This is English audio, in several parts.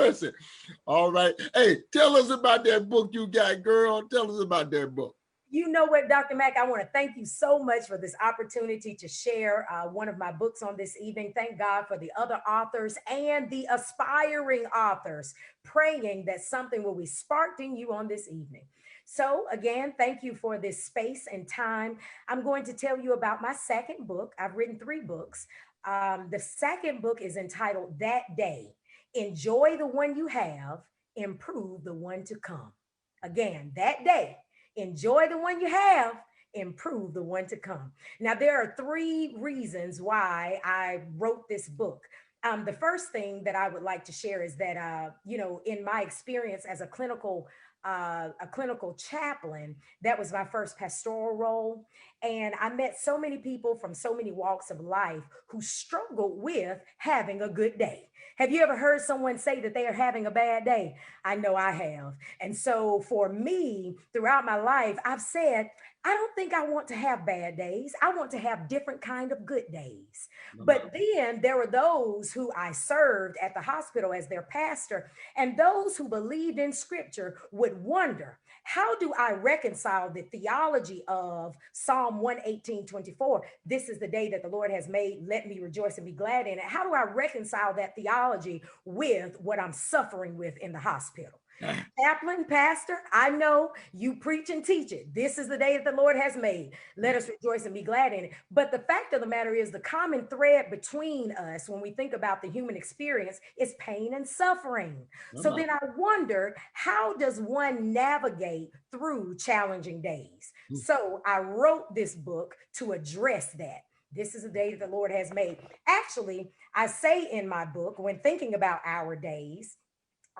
Listen. All right. Hey, tell us about that book you got, girl. Tell us about that book. You know what, Dr. Mack, I want to thank you so much for this opportunity to share one of my books on this evening. Thank God for the other authors and the aspiring authors, praying that something will be sparked in you on this evening. So, again, thank you for this space and time. I'm going to tell you about my second book. I've written three books. The second book is entitled That Day. Enjoy the one you have, improve the one to come. Again, that day. Enjoy the one you have, improve the one to come. Now, there are three reasons why I wrote this book. The first thing that I would like to share is that, in my experience as a clinical chaplain, that was my first pastoral role. And I met so many people from so many walks of life who struggled with having a good day. Have you ever heard someone say that they are having a bad day? I know I have. And so for me, throughout my life, I've said, I don't think I want to have bad days. I want to have different kind of good days. But then there were those who I served at the hospital as their pastor, and those who believed in scripture would wonder, how do I reconcile the theology of Psalm 118:24? This is the day that the Lord has made. Let me rejoice and be glad in it. How do I reconcile that theology with what I'm suffering with in the hospital? Chaplain, pastor, I know you preach and teach it. This is the day that the Lord has made. Let us rejoice and be glad in it. But the fact of the matter is, the common thread between us when we think about the human experience is pain and suffering. So then I wondered, how does one navigate through challenging days? So I wrote this book to address that. This is the day that the Lord has made. Actually, I say in my book, when thinking about our days,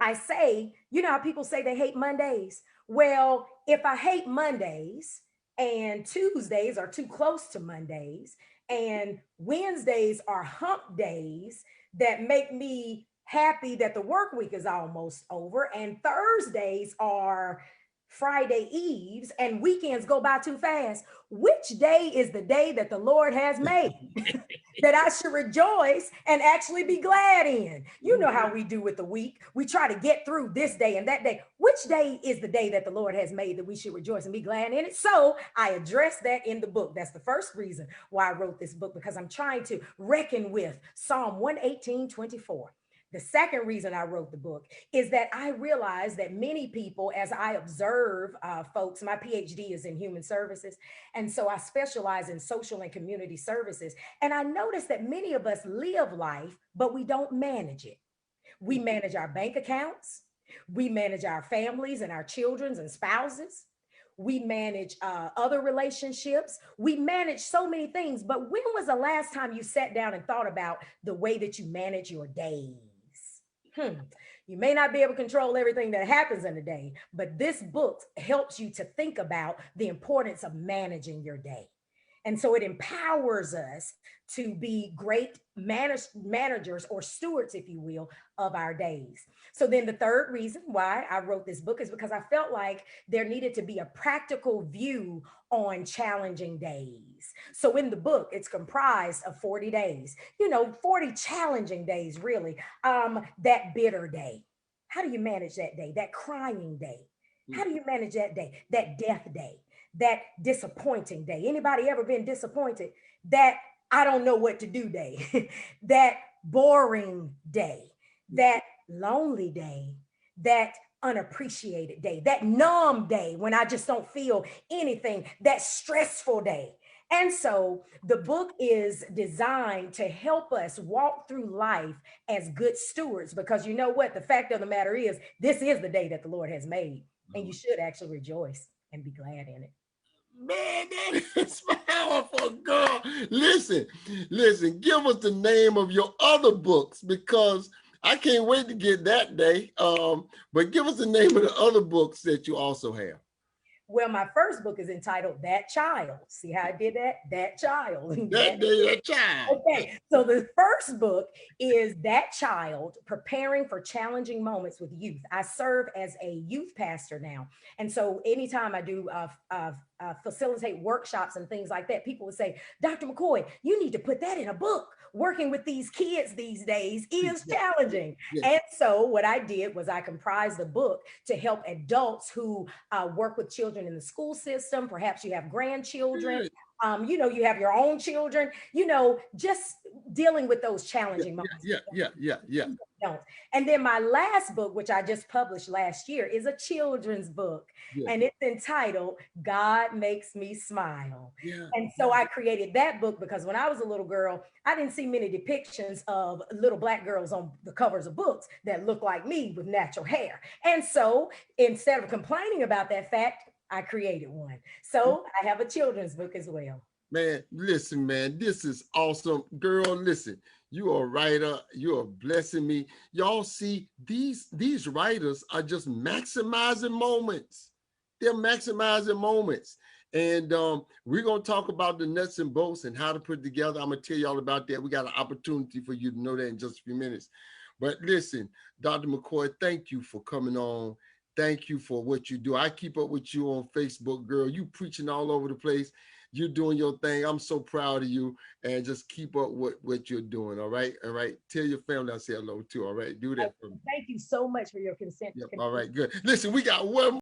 I say, you know how people say they hate Mondays? Well, if I hate Mondays and Tuesdays are too close to Mondays and Wednesdays are hump days that make me happy that the work week is almost over, and Thursdays are Friday Eves and weekends go by too fast, which day is the day that the Lord has made? That I should rejoice and actually be glad in. You know how we do with the week. We try to get through this day and that day. Which day is the day that the Lord has made that we should rejoice and be glad in it? So I address that in the book. That's the first reason why I wrote this book, because I'm trying to reckon with Psalm 118:24. The second reason I wrote the book is that I realized that many people, as I observe folks, my PhD is in human services, and so I specialize in social and community services. And I noticed that many of us live life, but we don't manage it. We manage our bank accounts, we manage our families and our children's and spouses. We manage other relationships. We manage so many things. But when was the last time you sat down and thought about the way that you manage your days? You may not be able to control everything that happens in a day, but this book helps you to think about the importance of managing your day. And so it empowers us to be great managers or stewards, if you will, of our days. So then the third reason why I wrote this book is because I felt like there needed to be a practical view on challenging days. So in the book, it's comprised of 40 days, 40 challenging days, really. That bitter day. How do you manage that day? That crying day. How do you manage that day? That death day, that disappointing day. Anybody ever been disappointed? That I don't know what to do day, that boring day, that lonely day, that unappreciated day, that numb day when I just don't feel anything, that stressful day. And so the book is designed to help us walk through life as good stewards, because you know what? The fact of the matter is, this is the day that the Lord has made, and you should actually rejoice and be glad in it. Man, that is powerful, girl. Listen, give us the name of your other books, because I can't wait to get that day. But give us the name of the other books that you also have. Well, my first book is entitled That Child. See how I did that? That Child. That child. Okay, so the first book is That Child, Preparing for Challenging Moments with Youth. I serve as a youth pastor now. And so anytime I do facilitate workshops and things like that, people would say, Dr. McCoy, you need to put that in a book. Working with these kids these days is Yeah, challenging. yeah. And so what I did was I comprised the book to help adults who work with children in the school system. Perhaps you have grandchildren. Good. You have your own children, just dealing with those Yeah, challenging moments. yeah, yeah, yeah, yeah, Don't. And then my last book, which I just published last year, is a children's book, yeah, and it's entitled God Makes Me Smile. yeah, And so I created that book because when I was a little girl, I didn't see many depictions of little Black girls on the covers of books that look like me with natural hair. And so instead of complaining about that fact, I created one. yeah. So I have a children's book as well. Man, listen, man, this is awesome. Girl, listen, you are a writer. You are blessing me. Y'all see, these writers are just maximizing moments. They're maximizing moments. And we're going to talk about the nuts and bolts and how to put it together. I'm going to tell you all about that. We got an opportunity for you to know that in just a few minutes. But listen, Dr. McCoy, thank you for coming on. Thank you for what you do. I keep up with you on Facebook, girl. You preaching all over the place. You're doing your thing. I'm so proud of you, and just keep up with what you're doing. All right. All right. Tell your family I say hello too. All right. Do that for me. Thank you so much for your consent. Yep. All right. Good. Listen, we got one